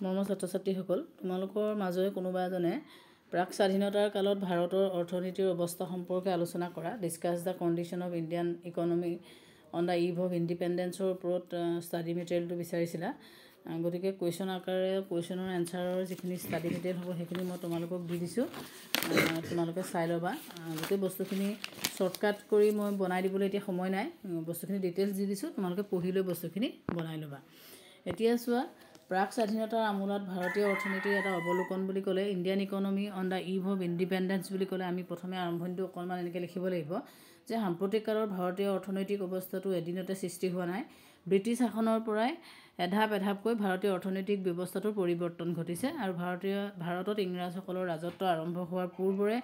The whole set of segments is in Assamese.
মৰমৰ ছাত্ৰ-ছাত্ৰীসকল, তোমালোকৰ মাজৰে কোনোবা এজনে প্ৰাক স্বাধীনতাৰ কালত ভাৰতৰ অৰ্থনীতিৰ অৱস্থা সম্পৰ্কে আলোচনা কৰা discuss the condition of Indian economy on the eve of ইণ্ডিপেণ্ডেঞ্চৰ ওপৰত ষ্টাডি মেটেৰিয়েলটো বিচাৰিছিলা। গতিকে কুৱেশ্যন আকাৰে কুৱেশ্যনৰ এনচাৰৰ যিখিনি ষ্টাডি মেটেৰিয়েল হ'ব সেইখিনি মই তোমালোকক দি দিছোঁ, তোমালোকে চাই ল'বা। গোটেই বস্তুখিনি শ্বৰ্টকাট কৰি মই বনাই দিবলৈ এতিয়া সময় নাই, বস্তুখিনি ডিটেইলছ দি দিছোঁ, তোমালোকে পঢ়ি লৈ বস্তুখিনি বনাই ল'বা। এতিয়া চোৱা, প্ৰাক স্বাধীনতাৰ আমোলাত ভাৰতীয় অৰ্থনীতিৰ এটা অৱলোকন বুলি ক'লে Indian economy on the eve of independence বুলি ক'লে আমি প্ৰথমে আৰম্ভণিটো অকণমান এনেকৈ লিখিব লাগিব যে সাম্প্ৰতিক কালৰ ভাৰতীয় অৰ্থনৈতিক অৱস্থাটো এদিনতে সৃষ্টি হোৱা নাই। ব্ৰিটিছ শাসনৰ পৰাই এধাপকৈ ভাৰতীয় অৰ্থনৈতিক ব্যৱস্থাটোৰ পৰিৱৰ্তন ঘটিছে আৰু ভাৰতত ইংৰাজসকলৰ ৰাজত্ব আৰম্ভ হোৱাৰ পূৰ্বৰে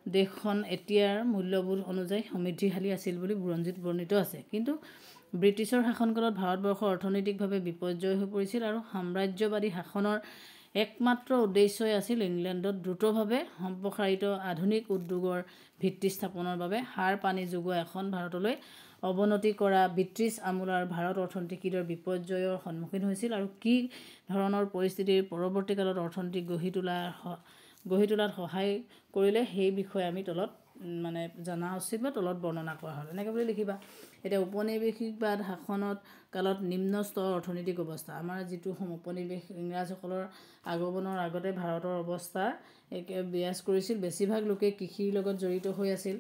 দেশখন এতিয়াৰ মূল্যবোধ অনুযায়ী সমৃদ্ধিশালী আছিল বুলি বুৰঞ্জীত বৰ্ণিত আছে। কিন্তু ব্ৰিটিছৰ শাসনকালত ভাৰতবৰ্ষ অৰ্থনৈতিকভাৱে বিপৰ্যয় হৈ পৰিছিল আৰু সাম্ৰাজ্যবাদী শাসনৰ একমাত্ৰ উদ্দেশ্যই আছিল ইংলেণ্ডত দ্ৰুতভাৱে সম্প্ৰসাৰিত আধুনিক উদ্যোগৰ ভিত্তি স্থাপনৰ বাবে সাৰ পানী যোগোৱা এখন ভাৰতলৈ অৱনতি কৰা ব্ৰিটিছ আমোলাৰ ভাৰত অৰ্থনীতি কিদৰে বিপৰ্যয়ৰ সন্মুখীন হৈছিল আৰু কি ধৰণৰ পৰিস্থিতিৰ পৰৱৰ্তীকালত অৰ্থনীতি গঢ়ি তোলাত সহায় কৰিলে সেই বিষয়ে আমি তলত জনা উচিত বা তলত বৰ্ণনা কৰা হ'ল এনেকৈ বুলি লিখিবা। এতিয়া উপনিৱেশিকবাদ শাসনত কালত নিম্ন স্তৰৰ অৰ্থনৈতিক অৱস্থা, আমাৰ যিটো উপনিৱেশ ইংৰাজসকলৰ আগমনৰ আগতে ভাৰতৰ অৱস্থা বিৰাজ কৰিছিল। বেছিভাগ লোকে কৃষিৰ লগত জড়িত হৈ আছিল,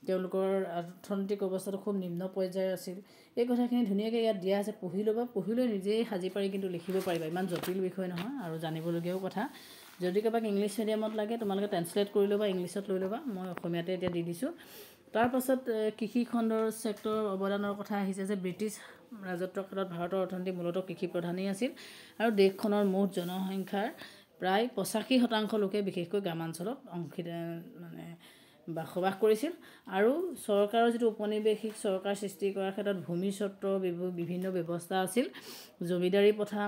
তেওঁলোকৰ অৰ্থনৈতিক অৱস্থাটো খুব নিম্ন পৰ্যায়ৰ আছিল। এই কথাখিনি ধুনীয়াকৈ ইয়াত দিয়া আছে, পঢ়ি ল'বা, পঢ়ি লৈ নিজেই সাজি পাৰি কিন্তু লিখিব পাৰিবা, ইমান জটিল বিষয় নহয় আৰু জানিবলগীয়াও কথা। যদি কাৰোবাক ইংলিছ মিডিয়ামত লাগে তোমালোকে ট্ৰেঞ্চলেট কৰি ল'বা, ইংলিছত লৈ ল'বা, মই অসমীয়াতে এতিয়া দি দিছোঁ। তাৰপাছত কৃষি খণ্ডৰ ছেক্টৰৰ অৱদানৰ কথা আহিছে যে ব্ৰিটিছ ৰাজত্বৰ কালত ভাৰতৰ অৰ্থনীতি মূলতঃ কৃষি প্ৰধানেই আছিল আৰু দেশখনৰ মুঠ জনসংখ্যাৰ প্ৰায় 85% লোকে বিশেষকৈ গ্ৰামাঞ্চলত বসবাস কৰিছিল। আৰু চৰকাৰৰ যিটো উপনিৱেশিক চৰকাৰ সৃষ্টি কৰাৰ ক্ষেত্ৰত ভূমি স্বত্বৰ বিভিন্ন ব্যৱস্থা আছিল। জমিদাৰী প্ৰথা,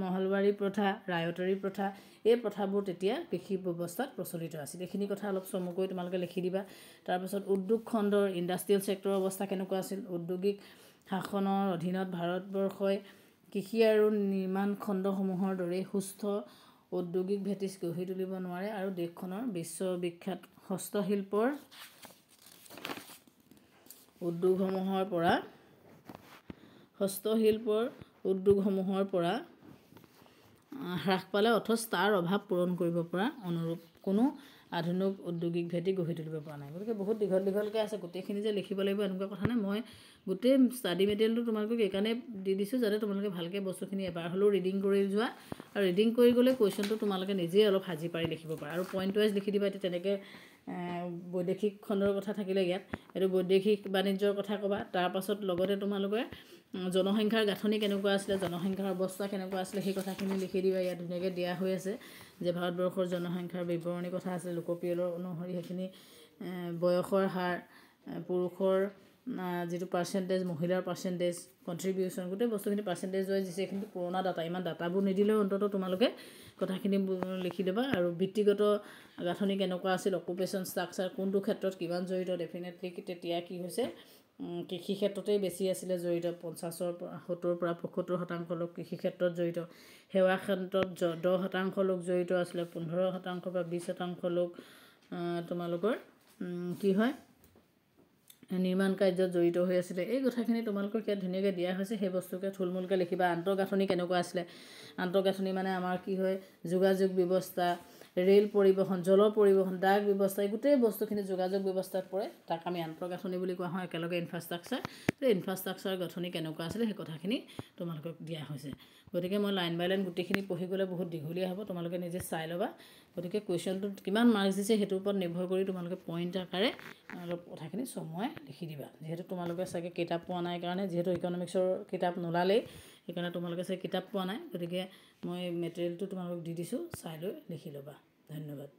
মহলবাৰী প্ৰথা, ৰায়তৰী প্ৰথা, এই প্ৰথাবোৰ তেতিয়া কৃষি ব্যৱস্থাত প্ৰচলিত আছিল। এইখিনি কথা অলপ চমুকৈ তোমালোকে লিখি দিবা। তাৰপাছত উদ্যোগ খণ্ডৰ ইণ্ডাষ্ট্ৰিয়েল ছেক্টৰৰ অৱস্থা কেনেকুৱা আছিল। ঔদ্যোগিক শাসনৰ অধীনত ভাৰতবৰ্ষই কৃষি আৰু নিৰ্মাণ খণ্ডসমূহৰ দৰেই সুস্থ ঔদ্যোগিক ভেটি গঢ়ি তুলিব নোৱাৰে আৰু দেশখনৰ বিশ্ববিখ্যাত হস্তশিল্পৰ উদ্যোগসমূহৰ পৰা হ্ৰাস পালে অথচ তাৰ অভাৱ পূৰণ কৰিব পৰা অনুৰূপ কোনো আধুনিক ঔদ্যোগিক ভেটি গঢ়ি তুলিব পৰা নাই। গতিকে বহুত দীঘলকৈ আছে, গোটেইখিনি যে লিখিব লাগিব এনেকুৱা কথা নাই। মই গোটেই ষ্টাডি মেটেৰিয়েলটো তোমালোকক এইকাৰণে দি দিছোঁ যাতে তোমালোকে ভালকৈ বস্তুখিনি এবাৰ হ'লেও ৰিডিং কৰি যোৱা, আৰু ৰিডিং কৰি গ'লে কুৱেশ্যনটো তোমালোকে নিজেই অলপ সাজি পাৰি লিখিব পাৰা আৰু পইণ্ট ৱাইজ লিখি দিবা। এতিয়া তেনেকৈ বৈদেশিক খণ্ডৰ কথা থাকিলে ইয়াত এইটো বৈদেশিক বাণিজ্যৰ কথা ক'বা। তাৰপাছত লগতে তোমালোকে জনসংখ্যাৰ গাঁথনি কেনেকুৱা আছিলে, জনসংখ্যাৰ অৱস্থা কেনেকুৱা আছিলে সেই কথাখিনি লিখি দিবা। ইয়াত ধুনীয়াকৈ দিয়া হৈ আছে যে ভাৰতবৰ্ষৰ জনসংখ্যাৰ বিৱৰণী কথা আছে লোকপিয়লৰ অনুসৰি সেইখিনি বয়সৰ হাৰ, পুৰুষৰ যিটো পাৰ্চেণ্টেজ, মহিলাৰ পাৰ্চেণ্টেজ, কণ্ট্ৰিবিউশ্যন, গোটেই বস্তুখিনি পাৰ্চেণ্টেজ ৱাইজ দিছে। এইখিনি পুৰণা ডাটা, ইমান ডাটাবোৰ নিদিলেও অন্ততঃ তোমালোকে কথাখিনি লিখি দেবা। আৰু বৃত্তিগত গাঁথনি কেনেকুৱা আছিল, অকুপেশ্যন ষ্ট্ৰাকচাৰ কোনটো ক্ষেত্ৰত কিমান জড়িত। ডেফিনেটলি তেতিয়া কি হৈছে কৃষি ক্ষেত্ৰতেই বেছি আছিলে জড়িত, 70% লোক কৃষি ক্ষেত্ৰত জড়িত। সেৱা ক্ষেত্ৰত 10% লোক জড়িত আছিলে, 15% বা 20% লোক তোমালোকৰ কি হয় নিৰ্মাণ কাৰ্যত জড়িত হৈ আছিলে। এই কথাখিনি তোমালোকৰ ইয়াত ধুনীয়াকৈ দিয়া হৈছে, সেই বস্তুকে থুলমূলকৈ লিখিবা। আন্তঃগাঁথনি কেনেকুৱা আছিলে, আন্তঃগাঁথনি মানে আমাৰ কি হয় যোগাযোগ ব্যৱস্থা, ৰেল পৰিবহণ, জল পৰিবহণ, ডাক ব্যৱস্থা, এই গোটেই বস্তুখিনি যোগাযোগ ব্যৱস্থাত পৰে, তাক আমি আন্তঃগাঁথনি বুলি কোৱা হয়। একেলগে ইনফ্ৰাষ্ট্ৰাকচাৰ, সেই ইনফ্ৰাষ্ট্ৰাকচাৰ গাঁথনি কেনেকুৱা আছিলে সেই কথাখিনি তোমালোকক দিয়া হৈছে। গতিকে মই লাইন বাই লাইন গোটেইখিনি পঢ়ি গ'লে বহুত দীঘলীয়া হ'ব, তোমালোকে নিজে চাই ল'বা। গতিকে কুৱেশ্যনটোত কিমান মাৰ্কছ দিছে সেইটোৰ ওপৰত নিৰ্ভৰ কৰি তোমালোকে পইণ্ট আকাৰে অলপ কথাখিনি চমুৱাই লিখি দিবা। যিহেতু তোমালোকে চাগে কিতাপ পোৱা নাই কাৰণে, যিহেতু ইকনমিক্সৰ কিতাপ নোলালেই সেইকাৰণে তোমালোকে চাগে কিতাপ পোৱা নাই, গতিকে মই মেটেৰিয়েলটো তোমালোকক দি দিছোঁ, চাই লৈ লিখি ল'বা। ধন্যবাদ।